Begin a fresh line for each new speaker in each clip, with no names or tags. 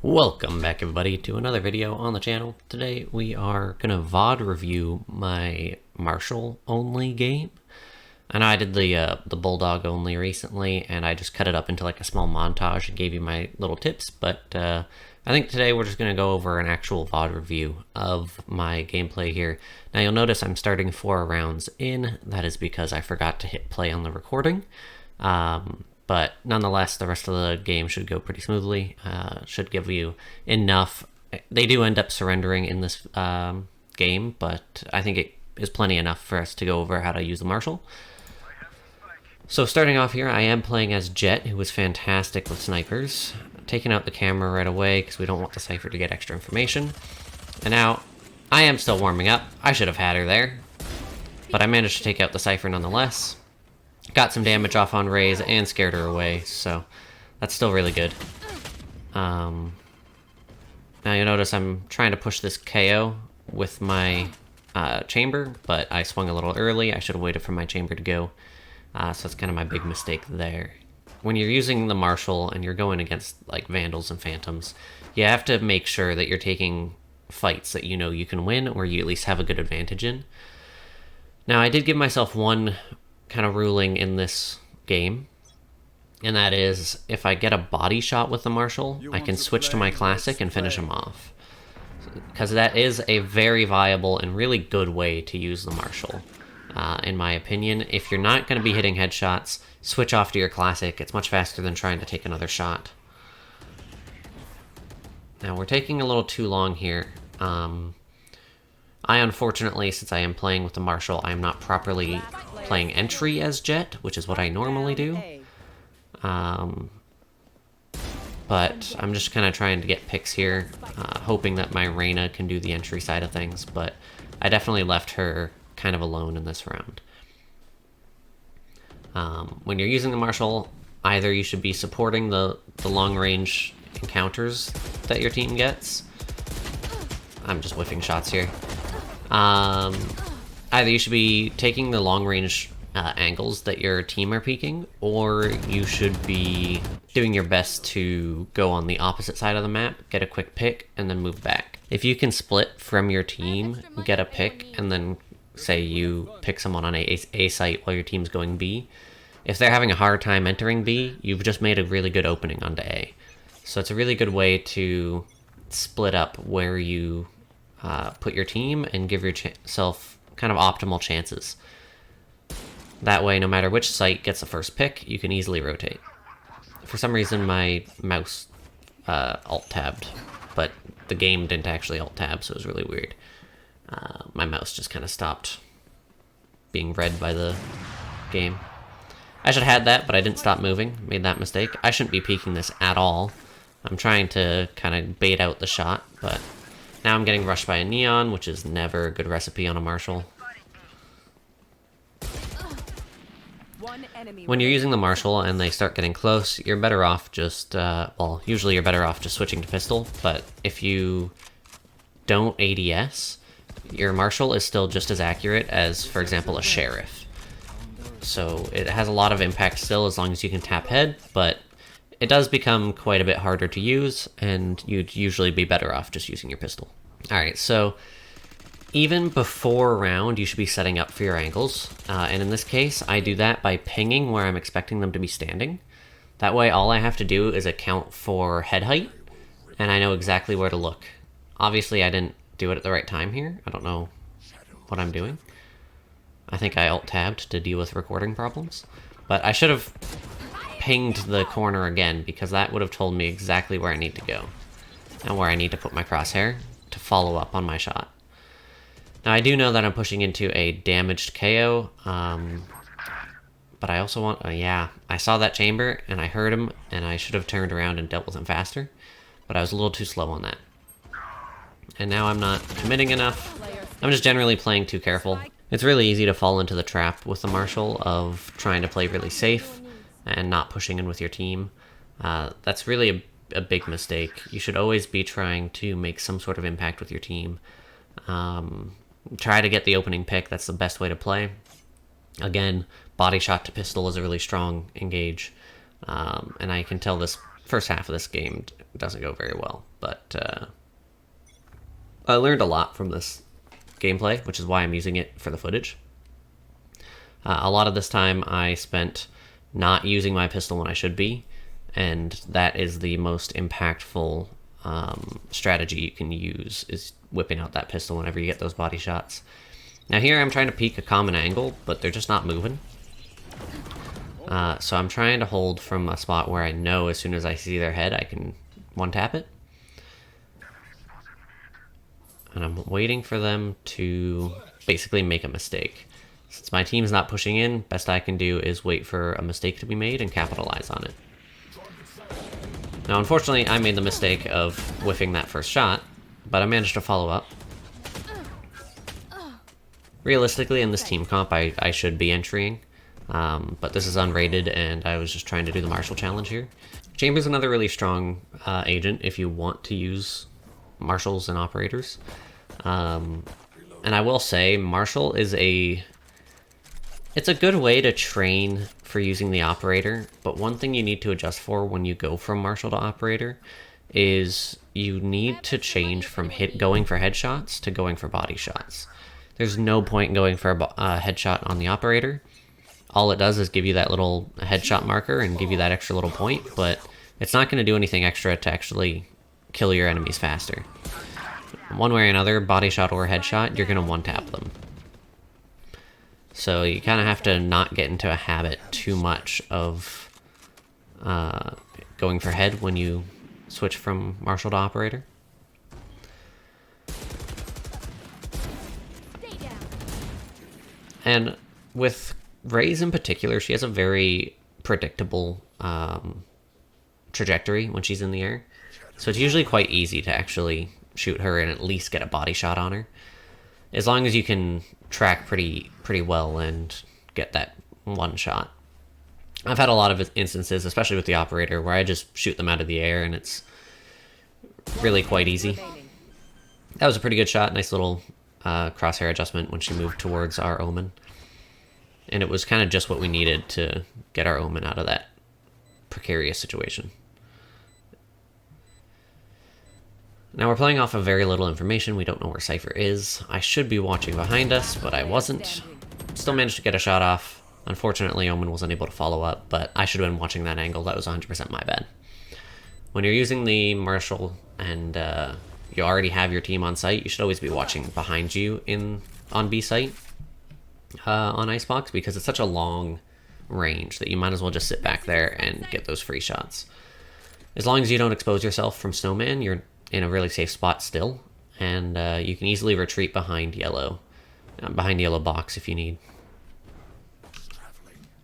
Welcome back everybody to another video on the channel. Today we are gonna VOD review my Marshal only game. I know I did the Bulldog only recently and I just cut it up into like a small montage and gave you my little tips, but I think today we're just gonna go over an actual VOD review of my gameplay here. Now you'll notice I'm starting 4 rounds in. That is because I forgot to hit play on the recording. But nonetheless, the rest of the game should go pretty smoothly, should give you enough. They do end up surrendering in this game, but I think it is plenty enough for us to go over how to use the Marshal. So starting off here, I am playing as Jett, who is fantastic with snipers. Taking out the camera right away because we don't want the Cypher to get extra information. And now, I am still warming up. I should have had her there, but I managed to take out the Cypher nonetheless. Got some damage off on Raze and scared her away, so that's still really good. Now you notice I'm trying to push this KO with my chamber, but I swung a little early. I should have waited for my chamber to go, so that's kind of my big mistake there. When you're using the Marshal and you're going against like Vandals and Phantoms, you have to make sure that you're taking fights that you know you can win, or you at least have a good advantage in. Now I did give myself one kind of ruling in this game, and that is if I get a body shot with the Marshal, I can switch to my classic and finish him off, because that is a very viable and really good way to use the Marshal, in my opinion. If you're not going to be hitting headshots, switch off to your classic. It's much faster than trying to take another shot. Now we're taking a little too long here. I unfortunately, since I am playing with the Marshal, I am not properly playing entry as Jett, which is what I normally do. But I'm just kind of trying to get picks here, hoping that my Reyna can do the entry side of things, but I definitely left her kind of alone in this round. When you're using the Marshal, either you should be supporting the long-range encounters that your team gets. I'm just whiffing shots here. Either you should be taking the long-range angles that your team are peeking, or you should be doing your best to go on the opposite side of the map, get a quick pick, and then move back. If you can split from your team, get a pick, and then say you pick someone on A site while your team's going B, if they're having a hard time entering B, you've just made a really good opening onto A. So it's a really good way to split up where you put your team and give yourself kind of optimal chances. That way, no matter which site gets the first pick, you can easily rotate. For some reason, my mouse alt-tabbed, but the game didn't actually alt-tab, so it was really weird. My mouse just kind of stopped being read by the game. I should have had that, but I didn't stop moving. Made that mistake. I shouldn't be peeking this at all. I'm trying to kind of bait out the shot, but now I'm getting rushed by a Neon, which is never a good recipe on a Marshal. When you're using the Marshal and they start getting close, you're better off just, well, usually you're better off just switching to pistol, but if you don't ADS, your Marshal is still just as accurate as, for example, a Sheriff. So it has a lot of impact still as long as you can tap head, but it does become quite a bit harder to use, and you'd usually be better off just using your pistol. Alright, so even before round, you should be setting up for your angles. And in this case, I do that by pinging where I'm expecting them to be standing. That way, all I have to do is account for head height, and I know exactly where to look. Obviously, I didn't do it at the right time here. I don't know what I'm doing. I think I alt-tabbed to deal with recording problems. But I should have pinged the corner again, because that would have told me exactly where I need to go and where I need to put my crosshair to follow up on my shot. Now I do know that I'm pushing into a damaged KO, but I also want, yeah, I saw that chamber and I heard him and I should have turned around and dealt with him faster, but I was a little too slow on that. And now I'm not committing enough. I'm just generally playing too careful. It's really easy to fall into the trap with the Marshal of trying to play really safe and not pushing in with your team. That's really a big mistake. You should always be trying to make some sort of impact with your team. Try to get the opening pick. That's the best way to play. Again, body shot to pistol is a really strong engage. And I can tell this first half of this game doesn't go very well, but I learned a lot from this gameplay, which is why I'm using it for the footage. A lot of this time I spent not using my pistol when I should be, and that is the most impactful strategy you can use, is whipping out that pistol whenever you get those body shots. Now here I'm trying to peek a common angle, but they're just not moving. So I'm trying to hold from a spot where I know as soon as I see their head I can one-tap it. And I'm waiting for them to basically make a mistake. Since my team's not pushing in, best I can do is wait for a mistake to be made and capitalize on it. Now unfortunately I made the mistake of whiffing that first shot, but I managed to follow up. Realistically in this team comp I should be entering, but this is unrated and I was just trying to do the Marshal challenge here. Chamber's another really strong agent if you want to use Marshals and operators. And I will say Marshal is it's a good way to train for using the operator, but one thing you need to adjust for when you go from Marshal to operator is you need to change from going for headshots to going for body shots. There's no point in going for a headshot on the operator. All it does is give you that little headshot marker and give you that extra little point, but it's not going to do anything extra to actually kill your enemies faster. One way or another, body shot or headshot, you're going to one-tap them. So you kind of have to not get into a habit too much of going for head when you switch from Marshal to operator. And with Raze in particular, she has a very predictable trajectory when she's in the air. So it's usually quite easy to actually shoot her and at least get a body shot on her. As long as you can track pretty well and get that one shot. I've had a lot of instances, especially with the operator, where I just shoot them out of the air and it's really quite easy. That was a pretty good shot, nice little crosshair adjustment when she moved towards our Omen. And it was kind of just what we needed to get our Omen out of that precarious situation. Now we're playing off of very little information. We don't know where Cypher is. I should be watching behind us, but I wasn't. Still managed to get a shot off. Unfortunately, Omen wasn't able to follow up, but I should have been watching that angle. That was 100% my bad. When you're using the Marshal and you already have your team on site, you should always be watching behind you on B site on Icebox, because it's such a long range that you might as well just sit back there and get those free shots. As long as you don't expose yourself from Snowman, you're in a really safe spot still, and you can easily retreat behind yellow box if you need.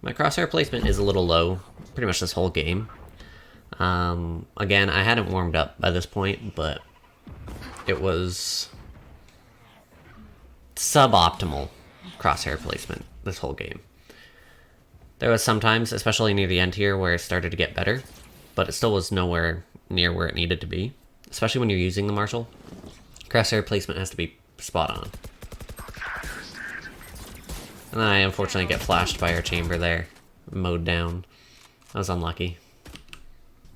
My crosshair placement is a little low pretty much this whole game. Again, I hadn't warmed up by this point, but it was suboptimal crosshair placement this whole game. There was sometimes, especially near the end here, where it started to get better, but it still was nowhere near where it needed to be. Especially when you're using the Marshal, crosshair placement has to be spot on. And then I unfortunately get flashed by our chamber there, mowed down. I was unlucky.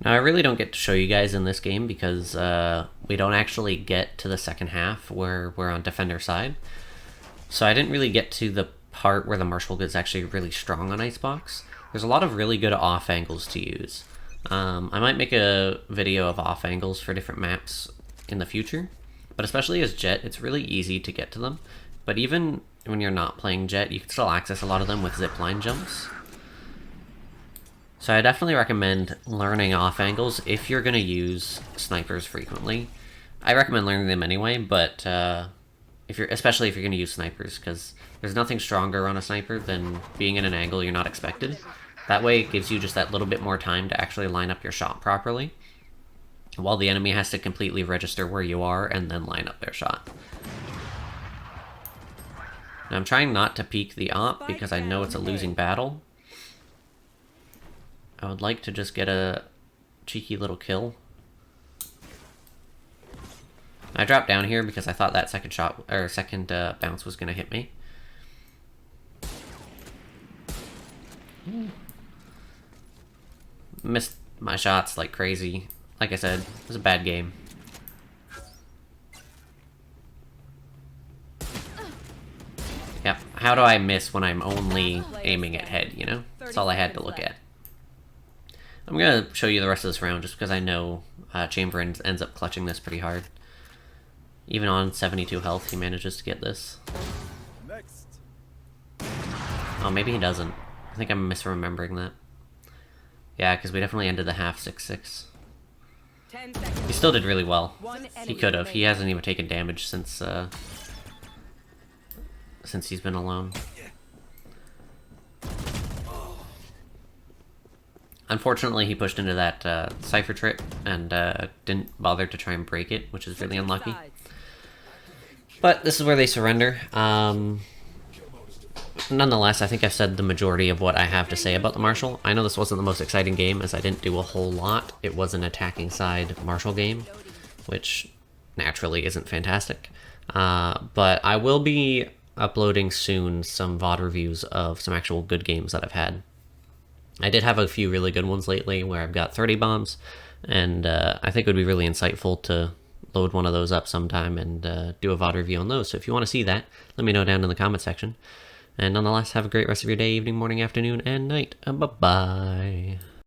Now I really don't get to show you guys in this game because we don't actually get to the second half where we're on defender side. So I didn't really get to the part where the Marshal gets actually really strong on Icebox. There's a lot of really good off angles to use. I might make a video of off angles for different maps in the future, but especially as Jett, it's really easy to get to them. But even when you're not playing Jett, you can still access a lot of them with zipline jumps. So I definitely recommend learning off angles if you're going to use snipers frequently. I recommend learning them anyway, but especially if you're going to use snipers, because there's nothing stronger on a sniper than being in an angle you're not expected. That way it gives you just that little bit more time to actually line up your shot properly, while the enemy has to completely register where you are and then line up their shot. Now I'm trying not to peek the op because I know it's a losing battle. I would like to just get a cheeky little kill. I dropped down here because I thought that second shot, or second bounce was going to hit me. Missed my shots like crazy. Like I said, it was a bad game. Yep, how do I miss when I'm only aiming at head, you know? That's all I had to look at. I'm gonna show you the rest of this round just because I know Chamber ends up clutching this pretty hard. Even on 72 health, he manages to get this. Oh, maybe he doesn't. I think I'm misremembering that. Yeah, because we definitely ended the half 6-6. He still did really well. He could have. He hasn't even taken damage since he's been alone. Unfortunately, he pushed into that Cypher trip and didn't bother to try and break it, which is really unlucky. But this is where they surrender. Nonetheless, I think I've said the majority of what I have to say about the Marshal. I know this wasn't the most exciting game, as I didn't do a whole lot. It was an attacking side Marshal game, which naturally isn't fantastic. But I will be uploading soon some VOD reviews of some actual good games that I've had. I did have a few really good ones lately where I've got 30 bombs, and I think it would be really insightful to load one of those up sometime and do a VOD review on those. So if you want to see that, let me know down in the comment section. And nonetheless, have a great rest of your day, evening, morning, afternoon, and night. Bye-bye.